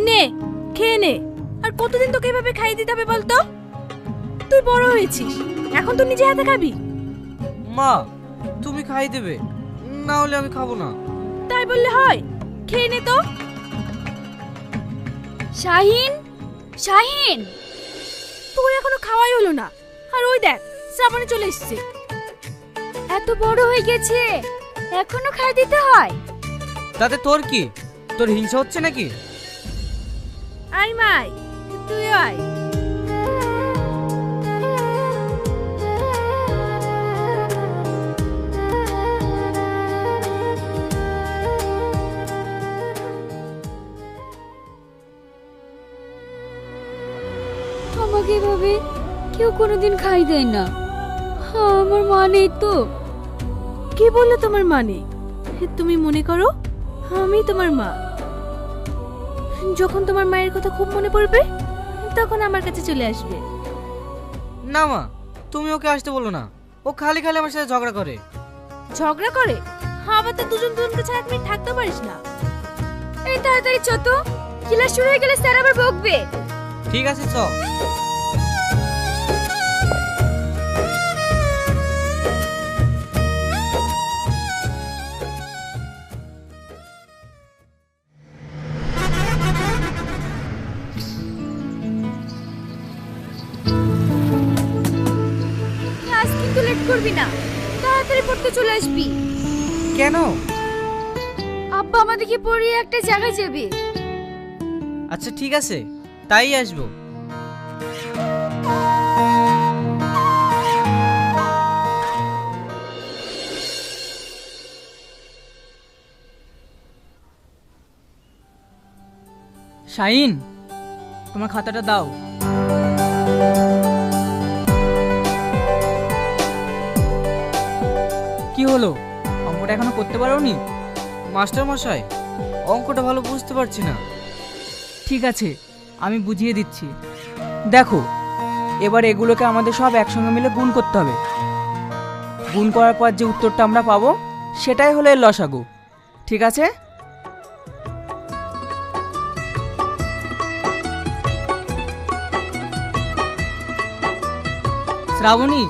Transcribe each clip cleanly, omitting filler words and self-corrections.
নে খেয়ে নে। আর কতদিন তোকে এভাবে খাইয়ে দিতে হবে বলতো? তুই বড় হয়েছিস, এখন তো নিজে হাতে খাবি। মা তুমি খাই দেবে, না হলে আমি খাবো না। তাই বললে হয়? খেয়ে নে তো। শাহিন, শাহিন, তোর এখনো খাওয়াই হলো না, আর ওই দেখ শ্রাবণী চলে এসেছে। এত বড় হয়ে গেছে এখনো খাই দিতে হয়? তাতে তোর কি? তোর হিংসা হচ্ছে নাকি? আয় মাই, তুই আয়। আমাকে এভাবে কেউ কোনোদিন খাই দেয় না। আমার মা নেই তো। কি বললো তোমার মানে? তুমি মনে করো আমি তোমার মা। যখন তোমার মায়ের কথা খুব মনে পড়বে তখন আমার কাছে চলে আসবে। না মা, তুমি ওকে আসতে বলো না। ও খালি খালি আমার সাথে ঝগড়া করে। ঝগড়া করে? আবার তো দুজন দুজনকে ছাড়া তুমি থাকতে পারিস না। এই তাড়াতাড়ি চ তো, ক্লাস শুরু হয়ে গেলে স্যার আবার বকবে। ঠিক আছে চ। ক্লাস কিন্তু লেট করবি না, তাড়াতাড়ি পড়তে চলে আসবি। কেন? আব্বা আমাদেরকে পড়িয়ে একটা জায়গায় যাবে। আচ্ছা ঠিক আছে, তাই আসবো। শাহিন, তোমার খাতাটা দাও। কি হলো, অঙ্কটা এখনো করতে পারোনি? মাস্টার মশাই, অঙ্কটা ভালো বুঝতে পারছি না। ঠিক আছে, আমি বুঝিয়ে দিচ্ছি। দেখো, এবার এগুলোকে আমাদের সব একসঙ্গে মিলে গুণ করতে হবে। গুণ করার পর যে উত্তরটা আমরা পাবো সেটাই হলো এর লসাগু। ঠিক আছে? শ্রাবণী,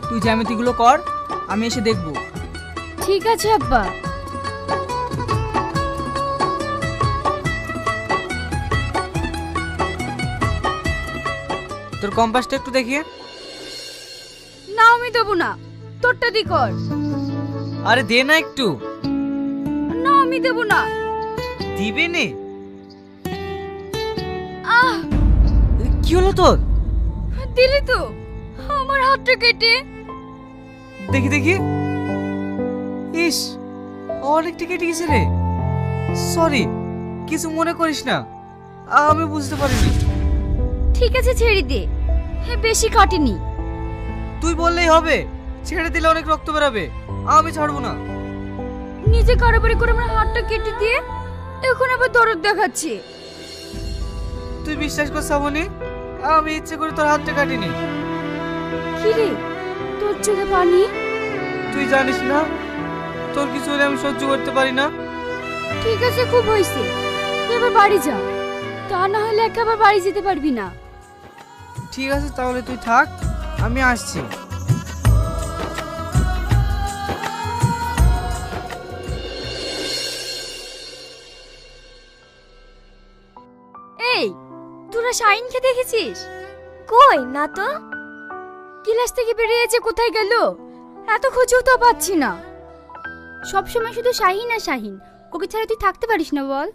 তুই জ্যামিতিগুলো কর, আমি এসে দেখব। ঠিক আছে আব্বা। তোর কম্পাসটা একটু দেখিয়ে। না আমি দেবো না, তোরটা দি কর। আরে দে না একটু। না আমি দেবো না। দিবে নে। আহ, কি হলো তোর? দিলি তো আমার হাতটা কেটে। দেখি দেখি। ইস, অনেকটা কেটে গেছে রে। সরি, কিছু মনে করিস না, আমি বুঝতে পারিনি। ঠিক আছে ছেড়ে দে, বেশি কাটেনি। তুই বললেই হবে, ছেড়ে দিলে অনেক রক্ত বেরাবে। আমি ছাড়বো না। নিজে কারবারি করে আমার হাতটা কেটে দিয়ে এখন আবার দরদ দেখাচ্ছে। তুই বিশ্বাস কর শ্রাবণী, আমি ইচ্ছে করে তোর হাতটা কাটিনি। কি রে, তোর চোখে পানি? তুই জানিস না, তোর কিছু হলে আমি সহ্য করতে পারি না। ঠিক আছে, খুব হয়েছে, এবার বাড়ি যা, তা না হলে একেবারে বাড়ি যেতে পারবি না। ঠিক আছে তাহলে তুই থাক, আমি আসছি। এই, তোরা শাহিনকে দেখেছিস? কই না তো। ক্লাস থেকে বেরিয়েছে, কোথায় গেল? এত খুঁজেও তো পাচ্ছি না। সব সময় শুধু শাহিন আর শাহিন, ওকে ছাড়া তুই থাকতে পারিস না বল?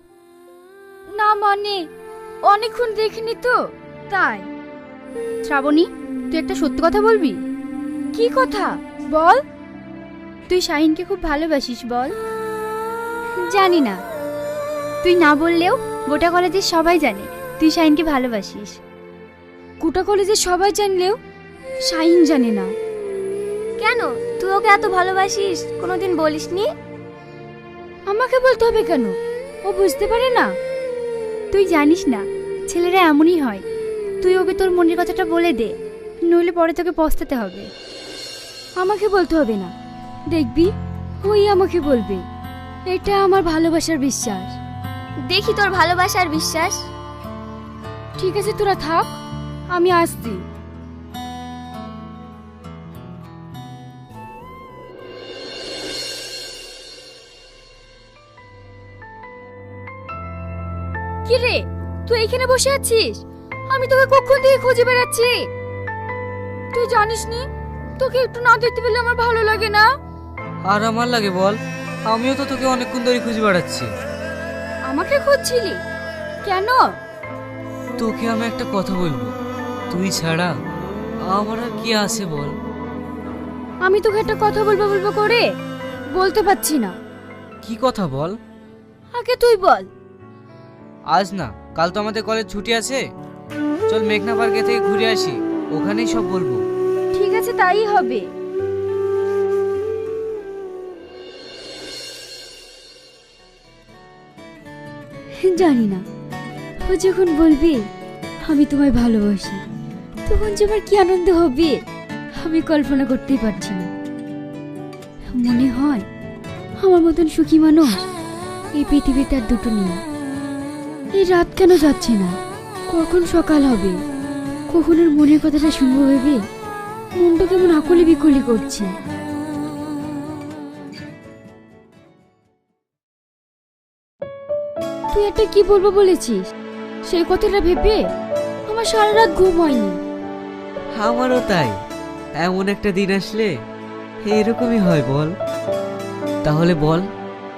না মানে অনেকক্ষণ দেখিনি তো তাই। শ্রাবণী, তুই একটা সত্যি কথা বলবি? কি কথা বল? তুই শাহিনকে খুব ভালোবাসিস বল? জানি না, তুই না বললেও গোটা কলেজের সবাই জানে তুই শাহিনকে ভালোবাসিস। গোটা কলেজের সবাই জানলেও শাহিন জানে না। কেন, তুই ওকে এত ভালোবাসিস কোনোদিন বলিসনি? আমাকে বলতে হবে কেন? ও বুঝতে পারে না? তুই জানিস না, ছেলেরা এমনই হয়। তুই ওকে তোর মনের কথাটা বলে দে, নইলে পরে তোকে পস্তাতে হবে। আমাকে বলতে হবে না, দেখবি ওই আমাকে বলবে। এটা আমার ভালোবাসার বিশ্বাস। দেখি তোর ভালোবাসা আর বিশ্বাস। ঠিক আছে তোরা থাক, আমি আসছি। কি রে, তুই এখানে বসে আছিস? আমি তোকে কখন থেকে খুঁজে বেড়াচ্ছি। তুই জানিস নি, তোকে একটু না দেখতে পেলে আমার ভালো লাগে না। আর আমার লাগে বল, আমিও তো তোকে অনেকক্ষণ ধরে খুঁজে বেড়াচ্ছি। আমাকে খুঁজছিলি কেন? তোকে আমি একটা কথা বলবো, তুই ছাড়া আমার আর কি আছে বল। আমি তোকে একটা কথা বলবো বলবো করে বলতে পারছি না। কি কথা বল? আগে তুই বল। আজ না, কাল তো আমাদের কলেজ ছুটি আছে, চল মেঘনা পার্কে থেকে ঘুরে আসি, ওখানেই সব বলবো। ঠিক আছে, তাই হবে। জানি না, ও যখন বলবে আমি তোমায় ভালোবাসি, তখন যে আমার কি আনন্দ হবে আমি কল্পনা করতেই পারছি না। মনে হয় আমার মতন সুখী মানুষ এই পৃথিবীতে আর দুটো নেই। এই রাত কেন যাচ্ছে না, কখন সকাল হবে, কখন ওর মনের কথাটা শুনবো ভেবে মনটা কেমন আকুলি বিকুলি করছে। তুই একটা কি বলবো বলেছিস, সেই কথাটা ভেবে আমার সারা রাত ঘুম হয়নি। আমারও তাই, এমন একটা দিন আসলে এরকমই হয় বল। তাহলে বল,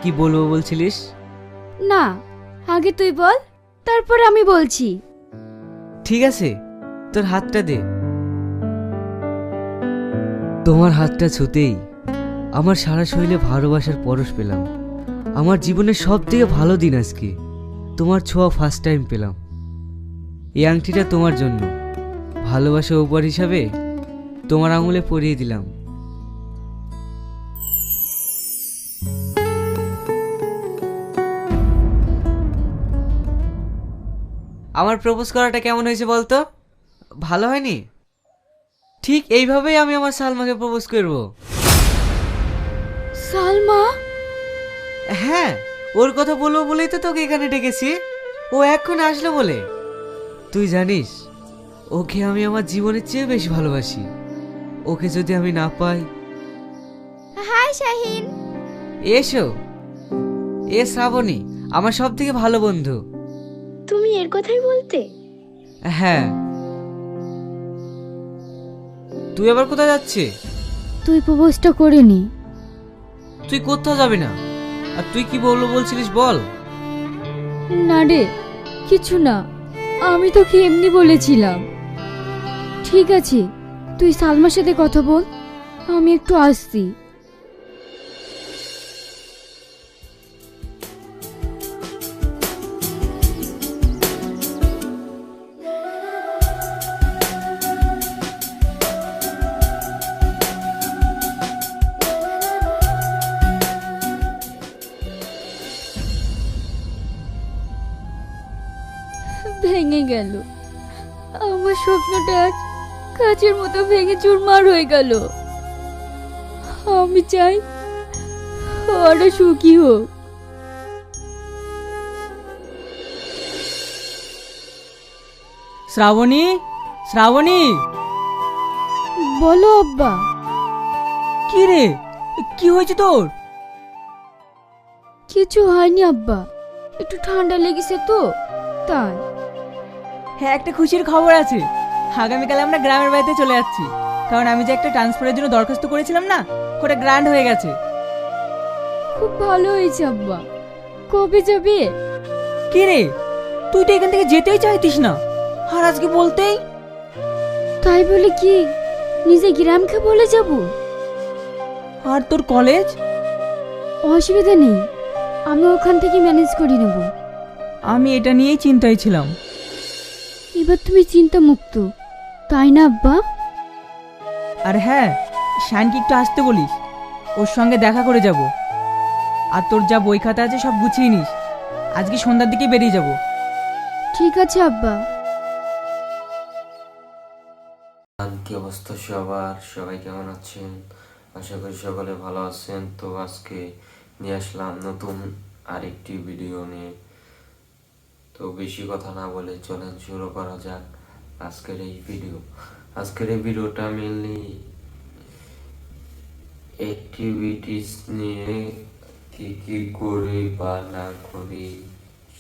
কি বলবো বলছিলিস? না, আগে তুই বল, তারপরে আমি বলছি। ঠিক আছে, তোর হাতটা দে। তোমার হাতটা ছুতেই আমার সারা শরীরে ভালোবাসার পরশ পেলাম। আমার জীবনের সব থেকে ভালো দিন আজকে, তোমার ছোঁয়া ফার্স্ট টাইম পেলাম। এই আংটিটা তোমার জন্য, ভালোবাসা উপহার হিসাবে তোমার আঙুলে পরিয়ে দিলাম। আমার প্রপোজ করাটা কেমন হয়েছে বলতো? ভালো হয়নি? ঠিক এইভাবেই আমি আমার সালমাকে প্রপোজ করব। সালমা? হ্যাঁ, ওর কথা বলবো বলেই তো তোকে এখানে ডেকেছি। ও এক্ষুনি আসলো বলে। তুই জানিস, ওকে আমি আমার জীবনের চেয়ে বেশি ভালোবাসি। ওকে যদি আমি না পাই। হাই শাহিন। এসো। এ শ্রাবণী, আমার সব থেকে ভালো বন্ধু। তুমি এর কথাই বলতে? হ্যাঁ। তুই আবার কোথায় যাচ্ছিস? তুই প্রপোজটা করে নি। তুই কোথাও যাবি না। আর তুই কি বলবো বলছিলিস বল। না রে, কিছু না, আমি তোকে এমনি বলেছিলাম। ঠিক আছে, তুই সালমার সাথে কথা বল, আমি একটু আসছি। ভেঙে গেল আমার স্বপ্নটা, আজ কাচের মতো ভেঙে চুরমার হয়ে গেল। আমি চাই ওরা সুখী হোক। শ্রাবণী, শ্রাবণী। বলো আব্বা। কি রে, কি হয়েছে তোর? কিছু হয়নি আব্বা, একটু ঠান্ডা লেগেছে তো তাই। হ্যাঁ, একটা খুশির খবর আছে। আগামীকাল আমরা গ্রামের বাড়িতে চলে যাচ্ছি, কারণ আমি যে একটা ট্রান্সফারের জন্য দরখাস্ত করেছিলাম না, ওটা গ্র্যান্ড হয়ে গেছে। খুব ভালো হয়েছে আব্বা। কবে যাবে? কি রে, তুই তো এখান থেকে যেতেই চাইতিস না, আর আজকে বলতেই। তাই বলে কি নিজে গ্রামকে বলে যাব? আর তোর কলেজ? অসুবিধা নেই, আমি ওখান থেকে ম্যানেজ করে নেব। আমি এটা নিয়েই চিন্তায় ছিলাম। এবার তুমি চিন্তা মুক্ত, তাই না আব্বা? আর হ্যাঁ, শানকে একটু আসতে বলিস, ওর সঙ্গে দেখা করে যাব। আর তোর যা বই খাতা আছে সব গুছিয়ে নিস, আজকে সন্ধ্যার দিকে বেরিয়ে যাব। ঠিক আছে আব্বা। কি অবস্থা সবার? সবাই কেমন আছেন? আশা করি সকলে ভালো আছেন। তো আজকে নিয়ে আসলাম নতুন আরেকটি ভিডিও নিয়ে। তো বেশি কথা না বলে চলেন শুরু করা যাক আজকের এই ভিডিওটা মেনলি অ্যাক্টিভিটিস নিয়ে, কি কি করি বা না করি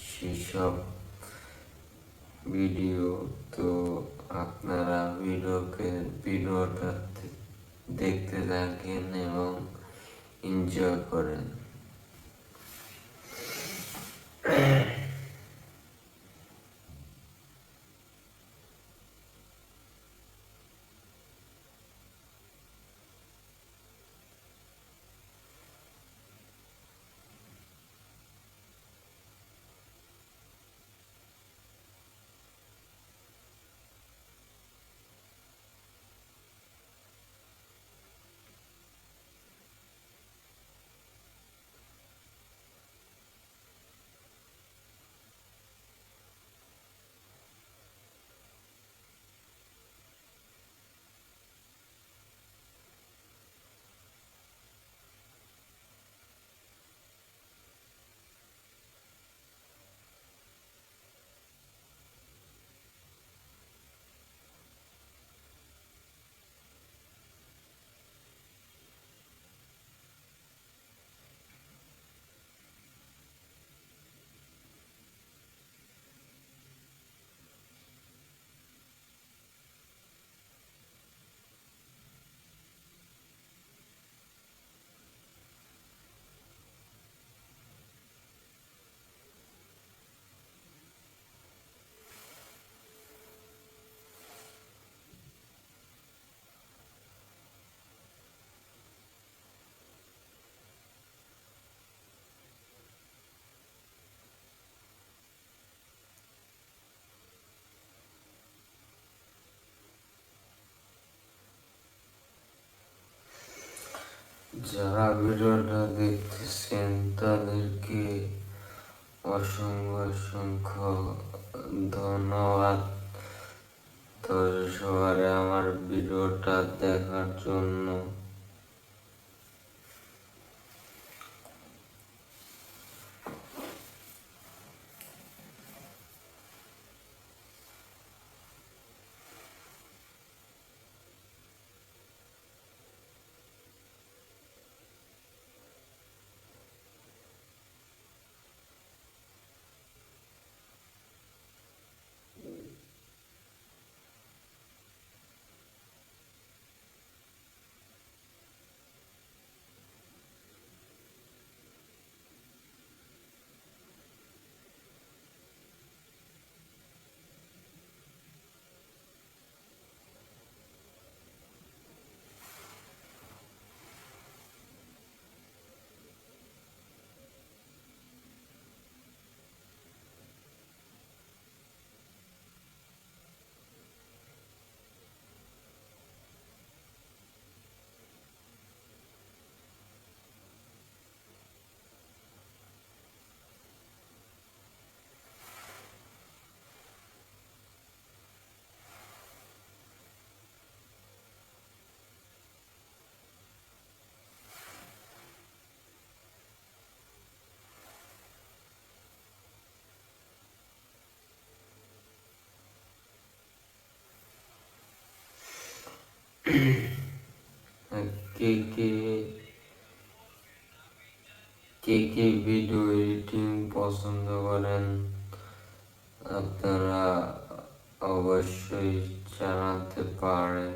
সেসব ভিডিও। তো আপনারা ভিডিওটা দেখতে থাকেন এবং এনজয় করেন। যারা ভিডিওটা দেখতেছেন তাদেরকে অসংখ্য ধন্যবাদ। তো সবাই আমার ভিডিওটা দেখার জন্য। কে কে কে কে ভিডিও এডিটিং পছন্দ করেন আপনারা অবশ্যই জানাতে পারেন।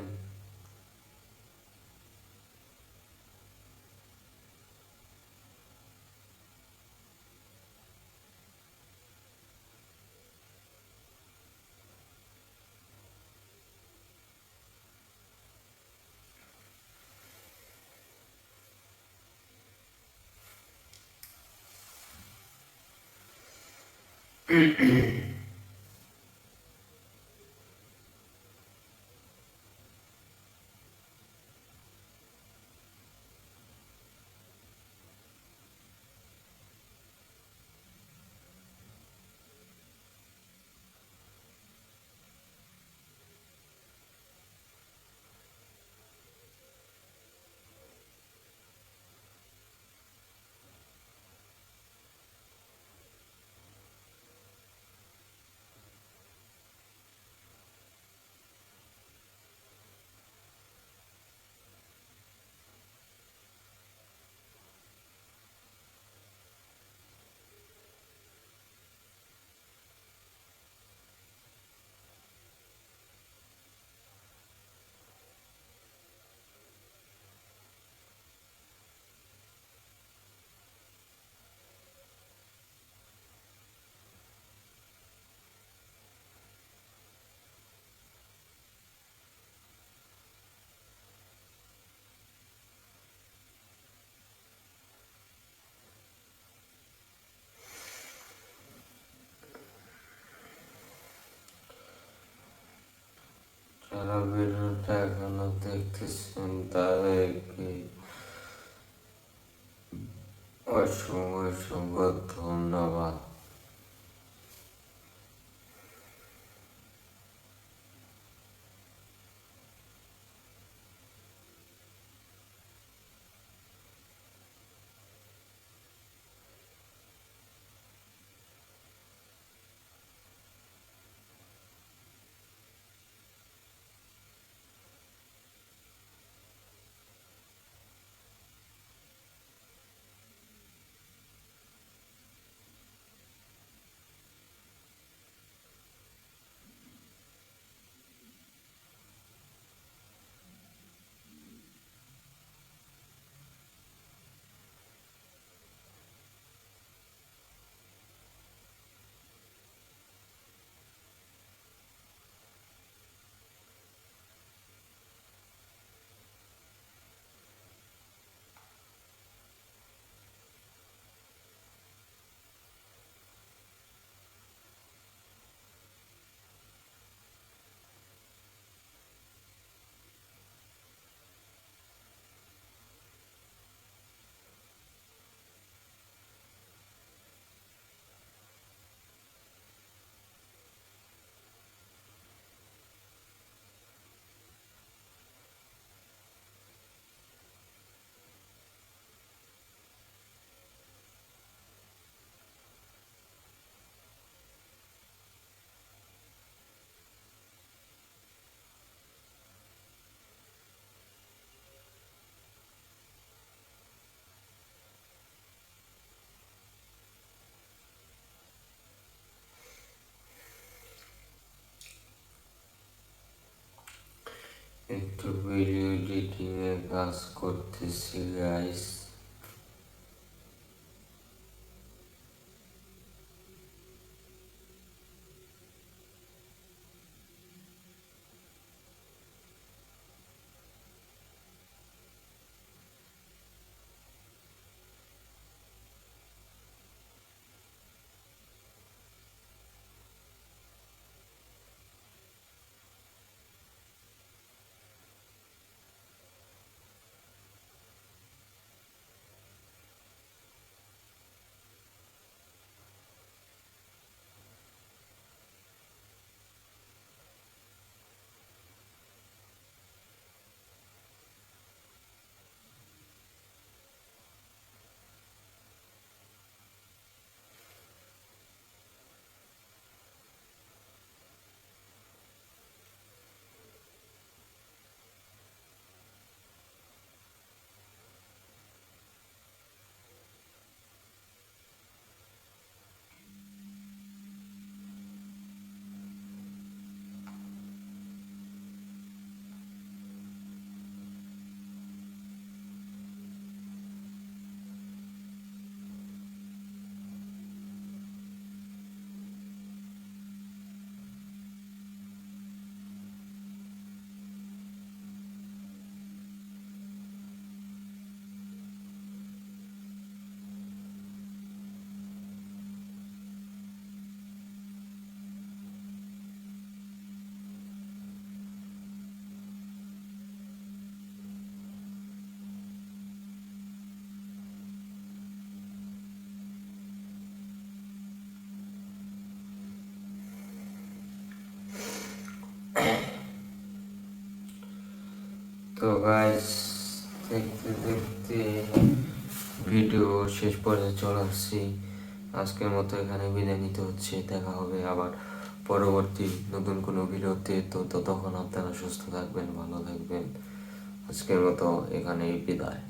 ভিডিওটা এখনো দেখতেছেন তাদেরকে অসংখ্য ধন্যবাদ। একটু ভিডিও এডিটিং এ কাজ করতেছি গাইস। তো গাইস, দেখতে দেখতে ভিডিও শেষ পর্যায়ে চলে আসছি। আজকের মতো এখানে বিদায় নিতে হচ্ছে। দেখা হবে আবার পরবর্তী নতুন কোনো ভিডিওতে। তো ততক্ষণ আপনারা সুস্থ থাকবেন, ভালো থাকবেন। আজকের মতো এখানেই বিদায়।